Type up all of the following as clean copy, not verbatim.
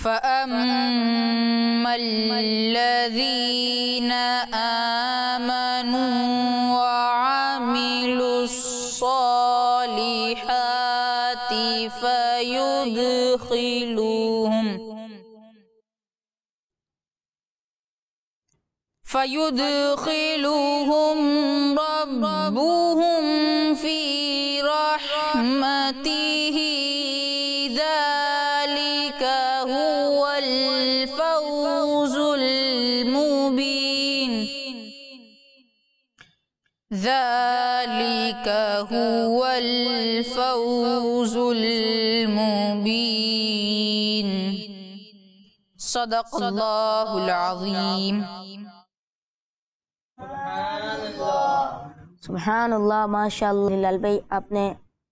فَأَمَّا الَّذِينَ آمَنُوا وَعَمِلُوا الصَّالِحَاتِ فَيُدْخِلُهُمْ رَبُّهُمْ فِي رَحْمَتِهِ ذَلِكَ هُوَ الْفَوْزُ الْمُبِينُ ذَلِكَ هُوَ الْفَوْزُ الْمُبِينُ صدق اللہ العظیم۔ سبحان اللہ، ماشاء اللہ۔ ہلال بھائی، آپ نے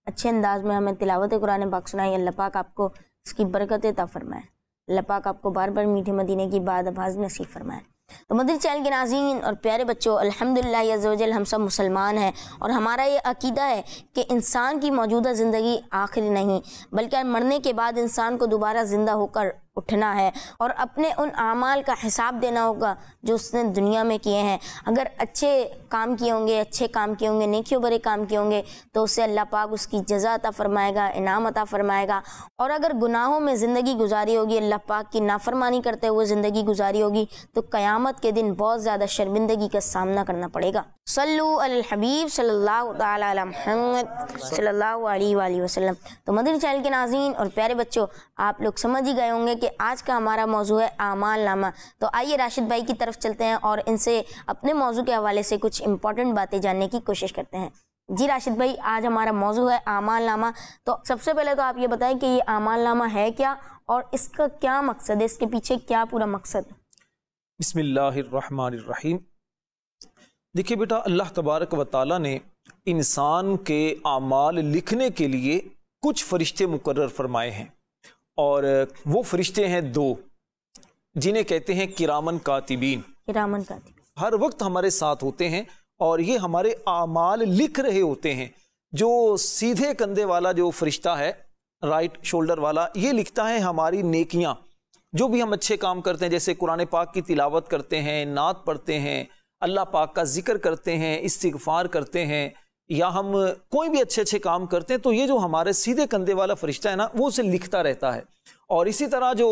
اچھے انداز میں ہمیں تلاوت قرآن پاک سنائی۔ اللہ پاک آپ کو اس کی برکت عطا فرمائے۔ اللہ پاک آپ کو بار بار میٹھے مدینے کی بات آواز نصیب فرمائے۔ تو مدنی چینل کے ناظرین اور پیارے بچوں، الحمدللہ عز و جل ہم سب مسلمان ہیں، اور ہمارا یہ عقیدہ ہے کہ انسان کی موجودہ زندگی آخری نہیں، بلکہ مرنے کے بعد انسان کو دوبارہ زندہ ہو کر اٹھنا ہے اور اپنے ان اعمال کا حساب دینا ہوگا جو اس نے دنیا میں کیے ہیں۔ اگر اچھے کام کیے ہوں گے، اچھے کام کیے ہوں گے، نیکیوں برے کام کیے ہوں گے، تو اسے اللہ پاک اس کی جزا عطا فرمائے گا، انعام عطا فرمائے گا۔ اور اگر گناہوں میں زندگی گزاری ہوگی، اللہ پاک کی نافرمانی کرتے ہوئے زندگی گزاری ہوگی، تو قیامت کے دن بہت زیادہ شرمندگی کا سامنا کرنا پڑے گا۔ صلو علی الحبیب صلی اللہ تعالی علی محمد صلی اللہ علیہ وآلہ وسلم۔ تو مدنی چینل کے ناظرین اور پیارے بچوں، آپ لوگ سمجھ ہی گئے ہوں گے کہ آج کا ہمارا موضوع ہے اعمال نامہ۔ تو آئیے راشد بھائی کی طرف چلتے ہیں اور ان سے اپنے موضوع کے حوالے سے کچھ امپورٹنٹ باتیں جاننے کی کوشش کرتے ہیں۔ جی راشد بھائی، آج ہمارا موضوع ہے اعمال نامہ۔ تو سب سے پہلے تو آپ یہ بتائیں کہ یہ اعمال نامہ ہے کیا اور اس کا کیا مقصد ہے، اس کے پیچھے کیا پورا مقصد ہے؟ بسم اللہ الرحمن الرحیم۔ دیکھیے بیٹا، اللہ تبارک و تعالیٰ نے انسان کے اعمال لکھنے کے لیے کچھ فرشتے مقرر فرمائے ہیں، اور وہ فرشتے ہیں دو، جنہیں کہتے ہیں کرامن کاتبین۔ کرامن کاتبین ہر وقت ہمارے ساتھ ہوتے ہیں اور یہ ہمارے اعمال لکھ رہے ہوتے ہیں۔ جو سیدھے کندھے والا جو فرشتہ ہے، رائٹ شولڈر والا، یہ لکھتا ہے ہماری نیکیاں، جو بھی ہم اچھے کام کرتے ہیں، جیسے قرآن پاک کی تلاوت کرتے ہیں، نعت پڑھتے ہیں، اللہ پاک کا ذکر کرتے ہیں، استغفار کرتے ہیں، یا ہم کوئی بھی اچھے اچھے کام کرتے ہیں، تو یہ جو ہمارے سیدھے کندھے والا فرشتہ ہے نا، وہ اسے لکھتا رہتا ہے۔ اور اسی طرح جو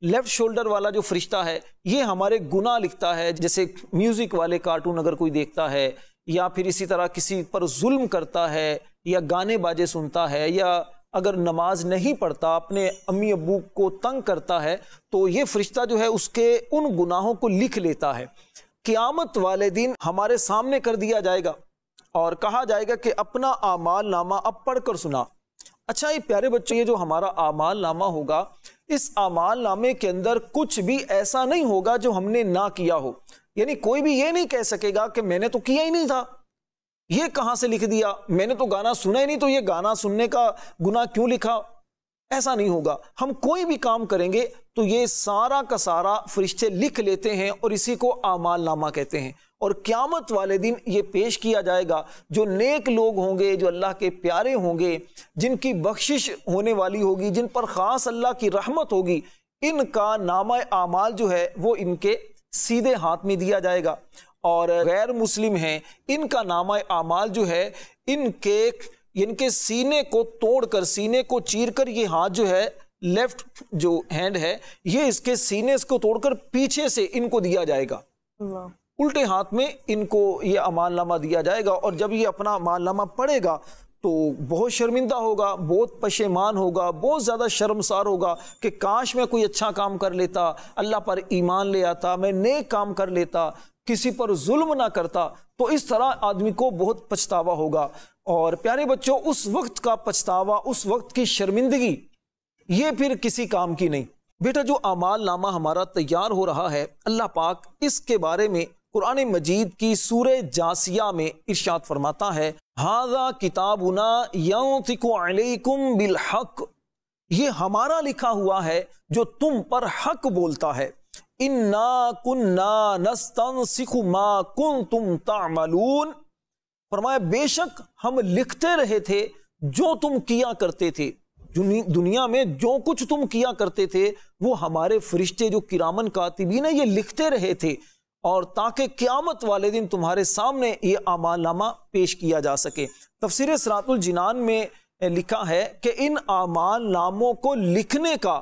لیفٹ شولڈر والا جو فرشتہ ہے، یہ ہمارے گناہ لکھتا ہے، جیسے میوزک والے کارٹون اگر کوئی دیکھتا ہے، یا پھر اسی طرح کسی پر ظلم کرتا ہے، یا گانے باجے سنتا ہے، یا اگر نماز نہیں پڑھتا، اپنے امی ابو کو تنگ کرتا ہے، تو یہ فرشتہ جو ہے اس کے ان گناہوں کو لکھ لیتا ہے۔ قیامت والے دن ہمارے سامنے کر دیا جائے گا اور کہا جائے گا کہ اپنا اعمال نامہ اب پڑھ کر سنا۔ اچھا یہ پیارے بچے، یہ جو ہمارا اعمال نامہ ہوگا، اس اعمال نامے کے اندر کچھ بھی ایسا نہیں ہوگا جو ہم نے نہ کیا ہو۔ یعنی کوئی بھی یہ نہیں کہہ سکے گا کہ میں نے تو کیا ہی نہیں تھا، یہ کہاں سے لکھ دیا، میں نے تو گانا سنا ہی نہیں، تو یہ گانا سننے کا گناہ کیوں لکھا؟ ایسا نہیں ہوگا۔ ہم کوئی بھی کام کریں گے تو یہ سارا کا سارا فرشتے لکھ لیتے ہیں، اور اسی کو اعمال نامہ کہتے ہیں۔ اور قیامت والے دن یہ پیش کیا جائے گا، جو نیک لوگ ہوں گے، جو اللہ کے پیارے ہوں گے، جن کی بخشش ہونے والی ہوگی، جن پر خاص اللہ کی رحمت ہوگی، ان کا نامہ اعمال جو ہے وہ ان کے سیدھے ہاتھ میں دیا جائے گا۔ اور غیر مسلم ہیں، ان کا نامہ اعمال جو ہے ان کے سینے کو توڑ کر، سینے کو چیر کر، یہ ہاتھ جو ہے لیفٹ جو ہینڈ ہے، یہ اس کے سینے کو توڑ کر پیچھے سے ان کو دیا جائے گا، الٹے ہاتھ میں ان کو یہ اعمال نامہ دیا جائے گا۔ اور جب یہ اپنا اعمال نامہ پڑھے گا تو بہت شرمندہ ہوگا، بہت پشیمان ہوگا، بہت زیادہ شرمسار ہوگا کہ کاش میں کوئی اچھا کام کر لیتا، اللہ پر ایمان لے آتا، میں نیک کام کر لیتا، کسی پر ظلم نہ کرتا۔ تو اس طرح آدمی کو بہت پچھتاوا ہوگا۔ اور پیارے بچوں، اس وقت کا پچھتاوا، اس وقت کی شرمندگی، یہ پھر کسی کام کی نہیں۔ بیٹا، جو اعمال نامہ ہمارا تیار ہو رہا ہے، اللہ پاک اس کے بارے میں قرآن مجید کی سورہ جاسیہ میں ارشاد فرماتا ہے، ھذا کتابنا ینطق علیکم بالحق، یہ ہمارا لکھا ہوا ہے جو تم پر حق بولتا ہے۔ انا کنا نستنسخ ما کنتم تعملون، فرمایا بے شک ہم لکھتے رہے تھے جو تم کیا کرتے تھے۔ دنیا میں جو کچھ تم کیا کرتے تھے وہ ہمارے فرشتے جو کرامن کاتبین ہیں یہ لکھتے رہے تھے، اور تاکہ قیامت والے دن تمہارے سامنے یہ اعمال نامہ پیش کیا جا سکے۔ تفسیر صراط الجنان میں لکھا ہے کہ ان اعمال ناموں کو لکھنے کا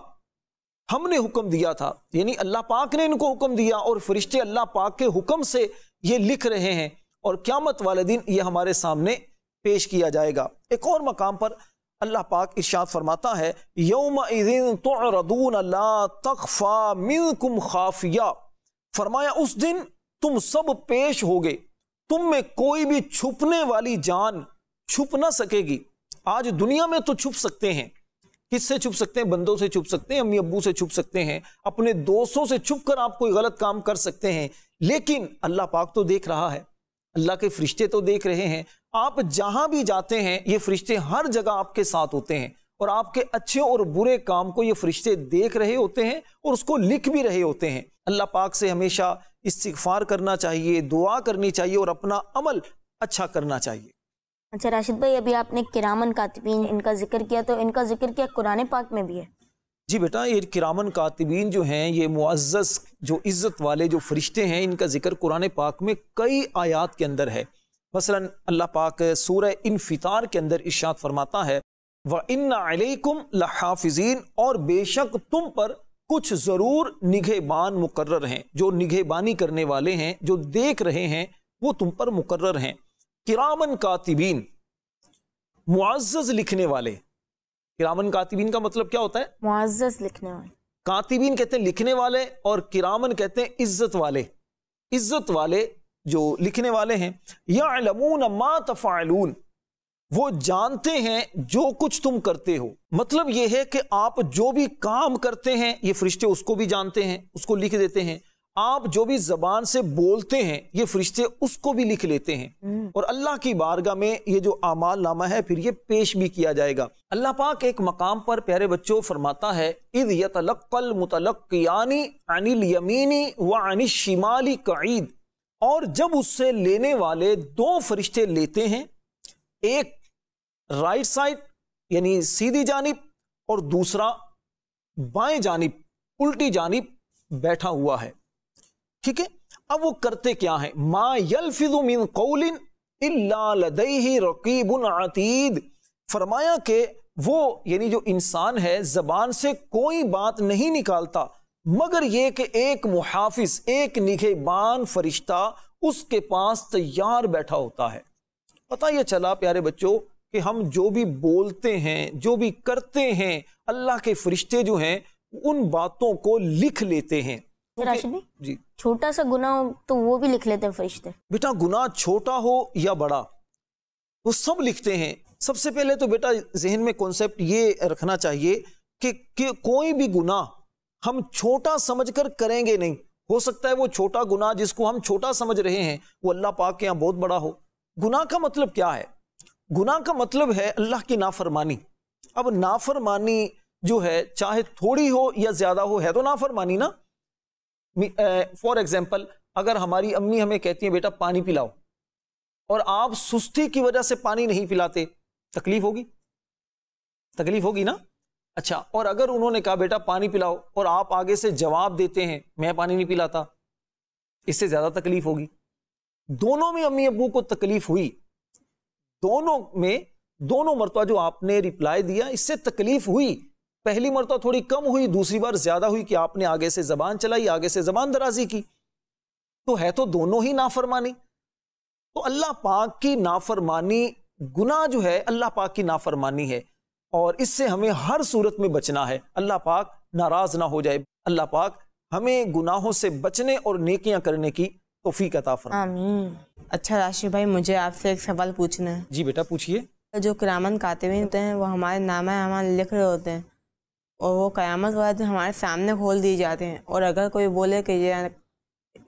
ہم نے حکم دیا تھا، یعنی اللہ پاک نے ان کو حکم دیا اور فرشتے اللہ پاک کے حکم سے یہ لکھ رہے ہیں، اور قیامت والے دن یہ ہمارے سامنے پیش کیا جائے گا۔ ایک اور مقام پر اللہ پاک ارشاد فرماتا ہے یومئذ تعرضون لا تخفی منکم خافیہ، فرمایا اس دن تم سب پیش ہوگے، تم میں کوئی بھی چھپنے والی جان چھپ نہ سکے گی۔ آج دنیا میں تو چھپ سکتے ہیں، کس سے چھپ سکتے ہیں؟ بندوں سے چھپ سکتے ہیں، امی ابو سے چھپ سکتے ہیں، اپنے دوستوں سے چھپ کر آپ کوئی غلط کام کر سکتے ہیں، لیکن اللہ پاک تو دیکھ رہا ہے، اللہ کے فرشتے تو دیکھ رہے ہیں۔ آپ جہاں بھی جاتے ہیں یہ فرشتے ہر جگہ آپ کے ساتھ ہوتے ہیں، اور آپ کے اچھے اور برے کام کو یہ فرشتے دیکھ رہے ہوتے ہیں اور اس کو لکھ بھی رہے ہوتے ہیں۔ اللہ پاک سے ہمیشہ استغفار کرنا چاہیے، دعا کرنی چاہیے اور اپنا عمل اچھا کرنا چاہیے۔ اچھا راشد بھائی، ابھی آپ نے کرامن کاتبین ان کا ذکر کیا، تو ان کا ذکر کیا قرآن پاک میں بھی ہے؟ جی بیٹا، یہ کرامن کاتبین جو ہیں یہ معزز جو عزت والے جو فرشتے ہیں، ان کا ذکر قرآن پاک میں کئی آیات کے اندر ہے۔ مثلا اللہ پاک سورہ انفطار کے اندر ارشاد فرماتا ہے وَإِنَّ عَلَيْكُمْ لَحَافِظِينَ، اور بے شک تم پر کچھ ضرور نگہبان مقرر ہیں، جو نگہبانی کرنے والے ہیں، جو دیکھ رہے ہیں، وہ تم پر مقرر ہیں۔ کرامن کاتبین، معزز لکھنے والے۔ کرامن کاتبین کا مطلب کیا ہوتا ہے؟ معزز لکھنے والے۔ کاتبین کہتے ہیں لکھنے والے، اور کرامن کہتے ہیں عزت والے۔ عزت والے جو لکھنے والے ہیں، یعلمون ما تفعلون، وہ جانتے ہیں جو کچھ تم کرتے ہو۔ مطلب یہ ہے کہ آپ جو بھی کام کرتے ہیں یہ فرشتے اس کو بھی جانتے ہیں، اس کو لکھ دیتے ہیں۔ آپ جو بھی زبان سے بولتے ہیں یہ فرشتے اس کو بھی لکھ لیتے ہیں، اور اللہ کی بارگاہ میں یہ جو اعمال نامہ ہے پھر یہ پیش بھی کیا جائے گا۔ اللہ پاک ایک مقام پر پیارے بچوں فرماتا ہے اذ یتلقی المتلقیان عن الیمین وعن الشمال قعید، اور جب اس سے لینے والے دو فرشتے لیتے ہیں، ایک رائٹ سائڈ یعنی سیدھی جانب اور دوسرا بائیں جانب الٹی جانب بیٹھا ہوا ہے، ٹھیک ہے۔ اب وہ کرتے کیا ہیں؟ ما یلفظ من قول الا لدیہ رقیب عتید، فرمایا کہ وہ یعنی جو انسان ہے زبان سے کوئی بات نہیں نکالتا مگر یہ کہ ایک محافظ، ایک نگہبان فرشتہ اس کے پاس تیار بیٹھا ہوتا ہے۔ پتہ یہ چلا پیارے بچوں کہ ہم جو بھی بولتے ہیں، جو بھی کرتے ہیں، اللہ کے فرشتے جو ہیں ان باتوں کو لکھ لیتے ہیں۔ راشد جی، چھوٹا سا گناہ ہو تو وہ بھی لکھ لیتے ہیں فرشتے؟ بیٹا گناہ چھوٹا ہو یا بڑا وہ سب لکھتے ہیں۔ سب سے پہلے تو بیٹا ذہن میں کانسیپٹ یہ رکھنا چاہیے کہ کوئی بھی گناہ ہم چھوٹا سمجھ کر کریں گے نہیں۔ ہو سکتا ہے وہ چھوٹا گناہ جس کو ہم چھوٹا سمجھ رہے ہیں وہ اللہ پاک کے یہاں بہت بڑا ہو۔ گناہ کا مطلب کیا ہے؟ گناہ کا مطلب ہے اللہ کی نافرمانی۔ اب نافرمانی جو ہے چاہے تھوڑی ہو یا زیادہ ہو، ہے تو نافرمانی نا۔ فار ایگزامپل اگر ہماری امی ہمیں کہتی ہیں بیٹا پانی پلاؤ، اور آپ سستی کی وجہ سے پانی نہیں پلاتے، تکلیف ہوگی؟ تکلیف ہوگی نا۔ اچھا، اور اگر انہوں نے کہا بیٹا پانی پلاؤ اور آپ آگے سے جواب دیتے ہیں میں پانی نہیں پلاتا، اس سے زیادہ تکلیف ہوگی۔ دونوں میں امی ابو کو تکلیف ہوئی، دونوں مرتبہ جو آپ نے ریپلائی دیا اس سے تکلیف ہوئی۔ پہلی مرتبہ تھوڑی کم ہوئی، دوسری بار زیادہ ہوئی کہ آپ نے آگے سے زبان چلائی، آگے سے زبان درازی کی، تو ہے تو دونوں ہی نافرمانی۔ تو اللہ پاک کی نافرمانی، گناہ جو ہے اللہ پاک کی نافرمانی ہے، اور اس سے ہمیں ہر صورت میں بچنا ہے، اللہ پاک ناراض نہ ہو جائے۔ اللہ پاک ہمیں گناہوں سے بچنے اور نیکیاں کرنے کی توفیق عطا فرمائے۔ آمین۔ اچھا راشد بھائی، مجھے آپ سے ایک سوال پوچھنا ہے۔ جی بیٹا پوچھئے۔ جو کرامن کاتبین ہوتے ہیں وہ ہمارے نامہ اعمال لکھ رہے ہوتے ہیں، اور وہ قیامت والے دن ہمارے سامنے کھول دیے جاتے ہیں، اور اگر کوئی بولے کہ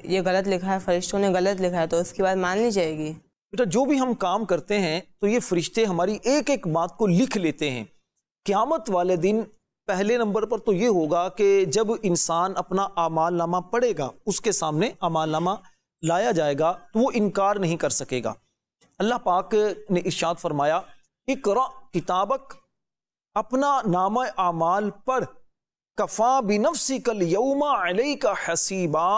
یہ غلط لکھا ہے، فرشتوں نے غلط لکھا ہے، تو اس کی بات مان لی جائے گی؟ بیٹا جو بھی ہم کام کرتے ہیں تو یہ فرشتے ہماری ایک ایک بات کو لکھ لیتے ہیں۔ قیامت والے دن پہلے نمبر پر تو یہ ہوگا کہ جب انسان اپنا اعمال نامہ پڑھے گا، اس کے سامنے اعمال نامہ لایا جائے گا تو وہ انکار نہیں کر سکے گا۔ اللہ پاک نے ارشاد فرمایا اقرأ کتابک اپنا نامہ اعمال پڑھ، کفا بنفسک الیوم علیک حسیبا،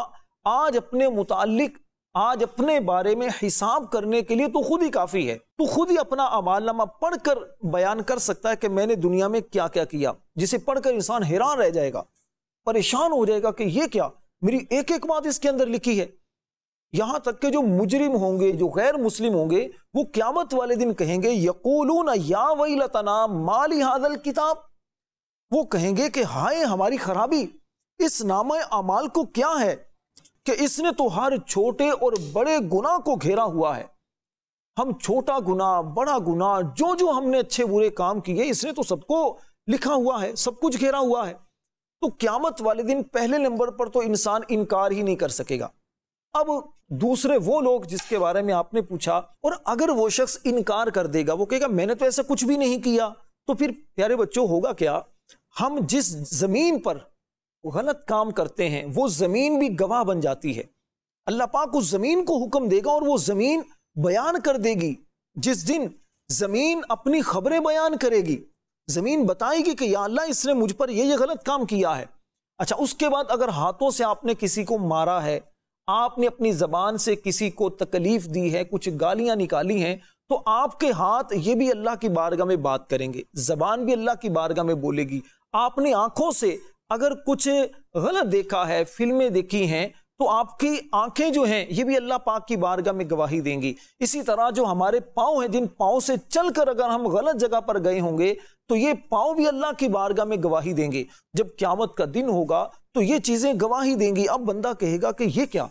آج اپنے متعلق، آج اپنے بارے میں حساب کرنے کے لیے تو خود ہی کافی ہے، تو خود ہی اپنا اعمال نامہ پڑھ کر بیان کر سکتا ہے کہ میں نے دنیا میں کیا کیا کیا، جسے پڑھ کر انسان حیران رہ جائے گا، پریشان ہو جائے گا کہ یہ کیا، میری ایک ایک بات اس کے اندر لکھی ہے۔ یہاں تک کہ جو مجرم ہوں گے، جو غیر مسلم ہوں گے، وہ قیامت والے دن کہیں گے یقولون یا ویلتنا ما لی ھذا الکتاب، وہ کہیں گے کہ ہائے ہماری خرابی، اس نامہ اعمال کو کیا ہے کہ اس نے تو ہر چھوٹے اور بڑے گناہ کو گھیرا ہوا ہے، ہم چھوٹا گناہ، بڑا گناہ، جو ہم نے اچھے برے کام کیے، اس نے تو سب کو لکھا ہوا ہے، سب کچھ گھیرا ہوا ہے۔ تو قیامت والے دن پہلے نمبر پر تو انسان انکار ہی نہیں کر سکے گا۔ اب دوسرے وہ لوگ جس کے بارے میں آپ نے پوچھا، اور اگر وہ شخص انکار کر دے گا، وہ کہے گا میں نے تو ایسا کچھ بھی نہیں کیا، تو پھر پیارے بچوں ہوگا کیا؟ ہم جس زمین پر غلط کام کرتے ہیں وہ زمین بھی گواہ بن جاتی ہے، اللہ پاک اس زمین کو حکم دے گا اور وہ زمین بیان کر دے گی۔ جس دن زمین اپنی خبریں بیان کرے گی، زمین بتائے گی کہ یا اللہ اس نے مجھ پر یہ غلط کام کیا ہے۔ اچھا، اس کے بعد اگر ہاتھوں سے آپ نے کسی کو مارا ہے، آپ نے اپنی زبان سے کسی کو تکلیف دی ہے، کچھ گالیاں نکالی ہیں، تو آپ کے ہاتھ یہ بھی اللہ کی بارگاہ میں بات کریں گے، زبان بھی اللہ کی بارگاہ میں بولے گی۔ آپ نے آنکھوں سے اگر کچھ غلط دیکھا ہے، فلمیں دیکھی ہیں، تو آپ کی آنکھیں جو ہیں یہ بھی اللہ پاک کی بارگاہ میں گواہی دیں گی۔ اسی طرح جو ہمارے پاؤں ہیں، جن پاؤں سے چل کر اگر ہم غلط جگہ پر گئے ہوں گے تو یہ پاؤں بھی اللہ کی بارگاہ میں گواہی دیں گے۔ جب قیامت کا دن ہوگا تو یہ چیزیں گواہی دیں گی۔ اب بندہ کہے گا کہ یہ کیا،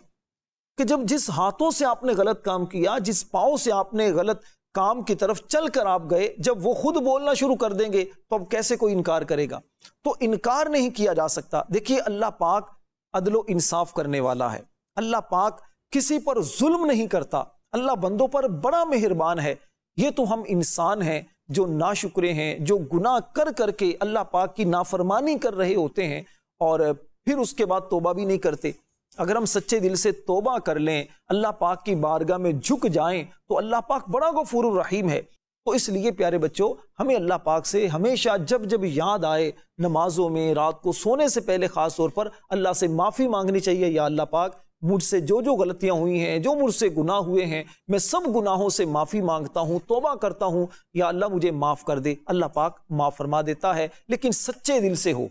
کہ جب جس ہاتھوں سے آپ نے غلط کام کیا، جس پاؤں سے آپ نے غلط کام کی طرف چل کر آپ گئے، جب وہ خود بولنا شروع کر دیں گے تو اب کیسے کوئی انکار کرے گا؟ تو انکار نہیں کیا جا سکتا۔ دیکھیے، اللہ پاک عدل و انصاف کرنے والا ہے، اللہ پاک کسی پر ظلم نہیں کرتا، اللہ بندوں پر بڑا مہربان ہے۔ یہ تو ہم انسان ہیں جو ناشکرے ہیں، جو گناہ کر کر کے اللہ پاک کی نافرمانی کر رہے ہوتے ہیں اور پھر اس کے بعد توبہ بھی نہیں کرتے۔ اگر ہم سچے دل سے توبہ کر لیں، اللہ پاک کی بارگاہ میں جھک جائیں، تو اللہ پاک بڑا غفور الرحیم ہے۔ تو اس لیے پیارے بچوں، ہمیں اللہ پاک سے ہمیشہ جب یاد آئے، نمازوں میں، رات کو سونے سے پہلے خاص طور پر اللہ سے معافی مانگنی چاہیے۔ یا اللہ پاک، مجھ سے جو غلطیاں ہوئی ہیں، جو مجھ سے گناہ ہوئے ہیں، میں سب گناہوں سے معافی مانگتا ہوں، توبہ کرتا ہوں، یا اللہ مجھے معاف کر دے۔ اللہ پاک معاف فرما دیتا ہے، لیکن سچے دل سے ہو۔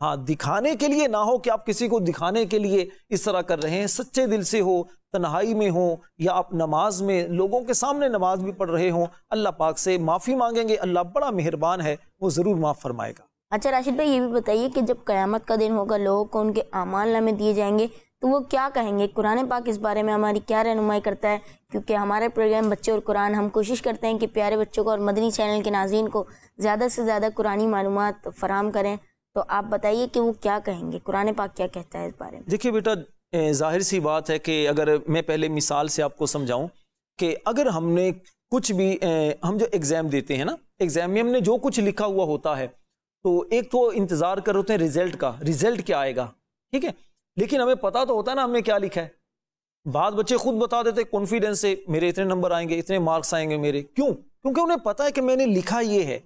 ہاں، دکھانے کے لیے نہ ہو کہ آپ کسی کو دکھانے کے لیے اس طرح کر رہے ہیں، سچے دل سے ہو، تنہائی میں ہو یا آپ نماز میں لوگوں کے سامنے نماز بھی پڑھ رہے ہوں، اللہ پاک سے معافی مانگیں گے، اللہ بڑا مہربان ہے، وہ ضرور معاف فرمائے گا۔ اچھا راشد بھائی، یہ بھی بتائیے کہ جب قیامت کا دن ہوگا، لوگوں کو ان کے اعمال نامے دیے جائیں گے تو وہ کیا کہیں گے؟ قرآن پاک اس بارے میں ہماری کیا رہنمائی کرتا ہے؟ کیونکہ ہمارے پروگرام بچے اور قرآن، ہم کوشش کرتے ہیں کہ پیارے بچوں کو اور مدنی چینل کے ناظرین کو زیادہ سے زیادہ قرآنی معلومات فراہم کریں، تو آپ بتائیے کہ وہ کیا کہیں گے، قرآن پاک کیا کہتا ہے اس بارے میں؟ دیکھیے بیٹا، ظاہر سی بات ہے کہ اگر میں پہلے مثال سے آپ کو سمجھاؤں کہ اگر ہم نے کچھ بھی ہم جو ایگزام دیتے ہیں نا، ایگزام میں ہم نے جو کچھ لکھا ہوا ہوتا ہے، تو ایک تو انتظار کر ہوتے ہیں رزلٹ کا، رزلٹ کیا آئے گا، ٹھیک ہے، لیکن ہمیں پتا تو ہوتا ہے نا ہم نے کیا لکھا ہے۔ بعض بچے خود بتا دیتے کانفیڈنس سے، میرے اتنے نمبر آئیں گے، اتنے مارکس آئیں گے میرے، کیوں؟ کیونکہ انہیں پتا ہے کہ میں نے لکھا یہ ہے،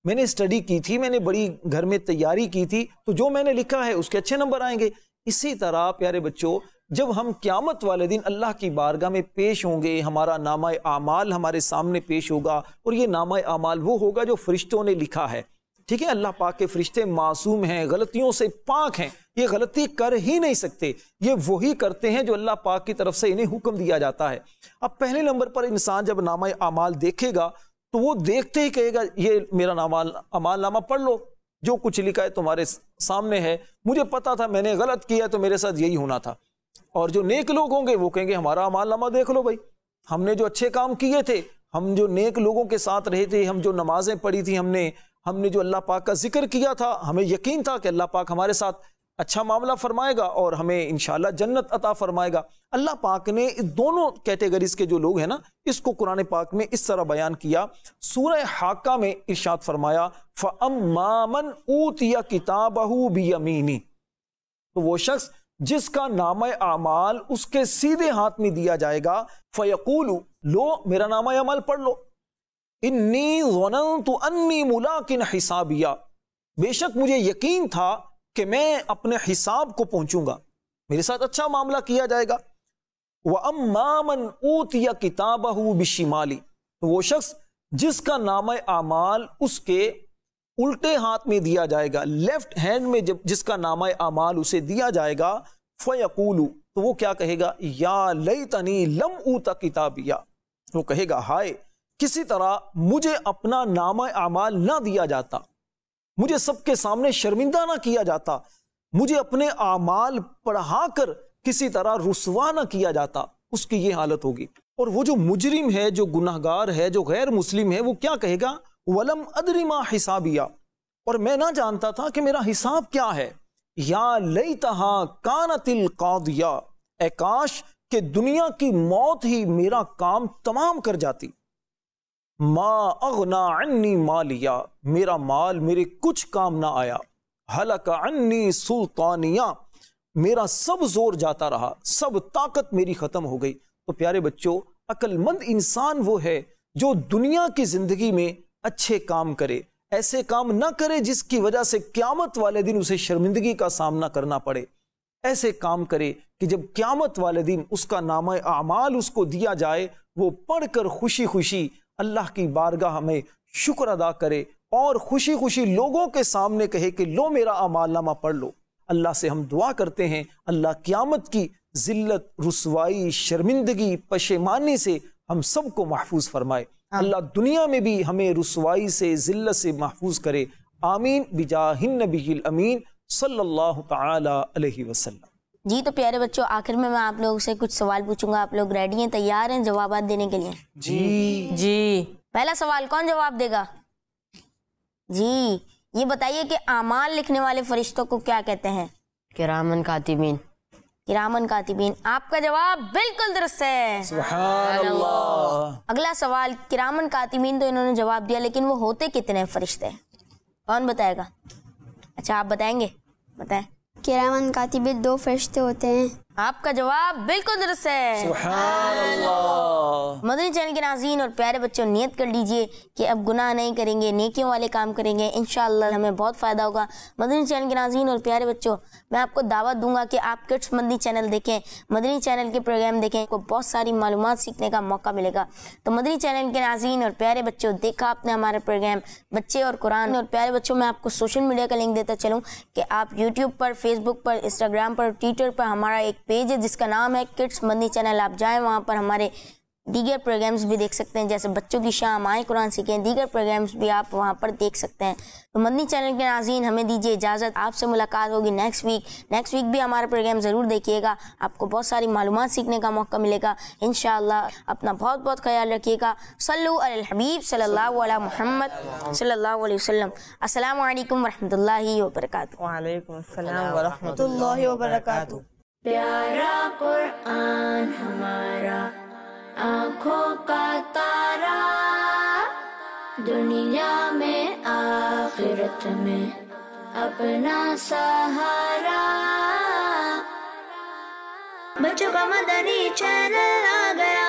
میں نے اسٹڈی کی تھی، میں نے بڑی گھر میں تیاری کی تھی، تو جو میں نے لکھا ہے اس کے اچھے نمبر آئیں گے۔ اسی طرح پیارے بچوں، جب ہم قیامت والے دن اللہ کی بارگاہ میں پیش ہوں گے، ہمارا نامہ اعمال ہمارے سامنے پیش ہوگا، اور یہ نامہ اعمال وہ ہوگا جو فرشتوں نے لکھا ہے، ٹھیک ہے۔ اللہ پاک کے فرشتے معصوم ہیں، غلطیوں سے پاک ہیں، یہ غلطی کر ہی نہیں سکتے، یہ وہی کرتے ہیں جو اللہ پاک کی طرف سے انہیں حکم دیا جاتا ہے۔ اب پہلے نمبر پر انسان جب نامہ اعمال دیکھے گا تو وہ دیکھتے ہی کہے گا یہ میرا اعمال نامہ پڑھ لو، جو کچھ لکھا ہے تمہارے سامنے ہے، مجھے پتا تھا میں نے غلط کیا تو میرے ساتھ یہی ہونا تھا۔ اور جو نیک لوگ ہوں گے وہ کہیں گے ہمارا اعمال نامہ دیکھ لو بھائی، ہم نے جو اچھے کام کیے تھے، ہم جو نیک لوگوں کے ساتھ رہے تھے، ہم جو نمازیں پڑھی تھی، ہم نے جو اللہ پاک کا ذکر کیا تھا، ہمیں یقین تھا کہ اللہ پاک ہمارے ساتھ اچھا معاملہ فرمائے گا اور ہمیں انشاءاللہ جنت عطا فرمائے گا۔ اللہ پاک نے دونوں کیٹیگریز کے جو لوگ ہیں نا، اس کو قرآن پاک میں اس طرح بیان کیا۔ سورہ حاقہ میں ارشاد فرمایا فَأَمَّا مَنْ أُوتِيَ كِتَابَهُ بِيَمِينِهِ، تو وہ شخص جس کا نامہ اعمال اس کے سیدھے ہاتھ میں دیا جائے گا، فَيَقُولُ، لو میرا نامہ اعمال پڑھ لو، انی ظننت انی ملاقٍ حسابیہ، بے شک مجھے یقین تھا کہ میں اپنے حساب کو پہنچوں گا، میرے ساتھ اچھا معاملہ کیا جائے گا۔ وَأَمَّا مَنْ أُوتِيَ كِتَابَهُ بِالشِّمَالِ، وہ شخص جس کا نامہ اعمال اس کے الٹے ہاتھ میں دیا جائے گا، لیفٹ ہینڈ میں جس کا نامہ اعمال اسے دیا جائے گا، فَيَقُولُ، تو وہ کیا کہے گا؟ یا لیتنی لم اوت کتابیہ، وہ کہے گا ہائے کسی طرح مجھے اپنا نامہ اعمال نہ دیا جاتا، مجھے سب کے سامنے شرمندہ نہ کیا جاتا، مجھے اپنے اعمال پڑھا کر کسی طرح رسوا نہ کیا جاتا، اس کی یہ حالت ہوگی۔ اور وہ جو مجرم ہے، جو گناہگار ہے، جو غیر مسلم ہے، وہ کیا کہے گا؟ وَلَمْ أَدْرِ مَا حِسَابِيَا، اور میں نہ جانتا تھا کہ میرا حساب کیا ہے۔ یا لیتہا کانت القاضیہ، اے کاش کہ دنیا کی موت ہی میرا کام تمام کر جاتی۔ ما اغنا عنی مالیہ، میرا مال میرے کچھ کام نہ آیا۔ ہلک عنی سلطانیہ، میرا سب زور جاتا رہا، سب طاقت میری ختم ہو گئی۔ تو پیارے بچوں، عقل مند انسان وہ ہے جو دنیا کی زندگی میں اچھے کام کرے، ایسے کام نہ کرے جس کی وجہ سے قیامت والے دن اسے شرمندگی کا سامنا کرنا پڑے، ایسے کام کرے کہ جب قیامت والے دن اس کا نامہ اعمال اس کو دیا جائے، وہ پڑھ کر خوشی خوشی اللہ کی بارگاہ میں شکر ادا کرے اور خوشی خوشی لوگوں کے سامنے کہے کہ لو میرا اعمال نامہ پڑھ لو۔ اللہ سے ہم دعا کرتے ہیں اللہ قیامت کی ذلت، رسوائی، شرمندگی، پشیمانی سے ہم سب کو محفوظ فرمائے۔ اللہ دنیا میں بھی ہمیں رسوائی سے، ذلت سے محفوظ کرے۔ آمین بجاہ النبی الامین صلی اللہ تعالی علیہ وسلم۔ جی تو پیارے بچوں، آخر میں آپ لوگوں سے کچھ سوال پوچھوں گا، آپ لوگ ریڈی ہیں، تیار ہیں جوابات دینے کے لیے؟ جی جی۔ پہلا سوال کون جواب دے گا؟ جی یہ بتائیے کہ اعمال لکھنے والے فرشتوں کو کیا کہتے ہیں؟ کرامن کاتبین۔ کرامن کاتبین، آپ کا جواب بالکل درست ہے، سبحان اللہ۔ اگلا سوال، کرامن کاتبین تو انہوں نے جواب دیا، لیکن وہ ہوتے کتنے فرشتے؟ کون بتائے گا؟ اچھا آپ بتائیں گے، بتائیں۔ کرامن کاتبین 2 فرشتے ہوتے ہیں۔ آپ کا جواب بالکل درست ہے، سبحان اللہ۔ مدنی چینل کے ناظرین اور پیارے بچوں، نیت کر لیجئے کہ اب گناہ نہیں کریں گے، نیکیوں والے کام کریں گے، انشاءاللہ ہمیں بہت فائدہ ہوگا۔ مدنی چینل کے ناظرین اور پیارے بچوں، میں آپ کو دعوت دوں گا کہ آپ کڈس مدنی چینل دیکھیں، مدنی چینل کے پروگرام دیکھیں، آپ کو بہت ساری معلومات سیکھنے کا موقع ملے گا۔ تو مدنی چینل کے ناظرین اور پیارے بچوں، دیکھا آپ نے ہمارا پروگرام بچے اور قرآن، اور پیارے بچوں میں آپ کو سوشل میڈیا کا لنک دیتا چلوں کہ آپ یوٹیوب پر، فیس بک پر، انسٹاگرام پر، ٹویٹر پر ہمارا ایک پیج ہے جس کا نام ہے کڈس مدنی چینل، آپ جائیں وہاں پر ہمارے دیگر پروگرامز بھی دیکھ سکتے ہیں، جیسے بچوں کی شام، آئیں قرآن سیکھیں، دیگر پروگرامز بھی آپ وہاں پر دیکھ سکتے ہیں۔ تو مدنی چینل کے ناظرین ہمیں دیجیے اجازت، آپ سے ملاقات ہوگی نیکسٹ ویک بھی ہمارا پروگرام ضرور دیکھیے گا، آپ کو بہت ساری معلومات سیکھنے کا موقع ملے گا انشاءاللہ۔ اپنا بہت بہت خیال رکھیے گا۔ صلو علی الحبیب صلی اللہ علیہ محمد صلی اللہ علیہ وسلم۔ السلام علیکم ورحمۃ اللہ وبرکاتہ۔ وعلیکم السلام ورحمۃ اللہ وبرکاتہ۔ پیارا قرآن ہمارا آنکھوں کا تارا، دنیا میں آخرت میں اپنا سہارا۔ بچوں کا مدنی چینل آ گیا،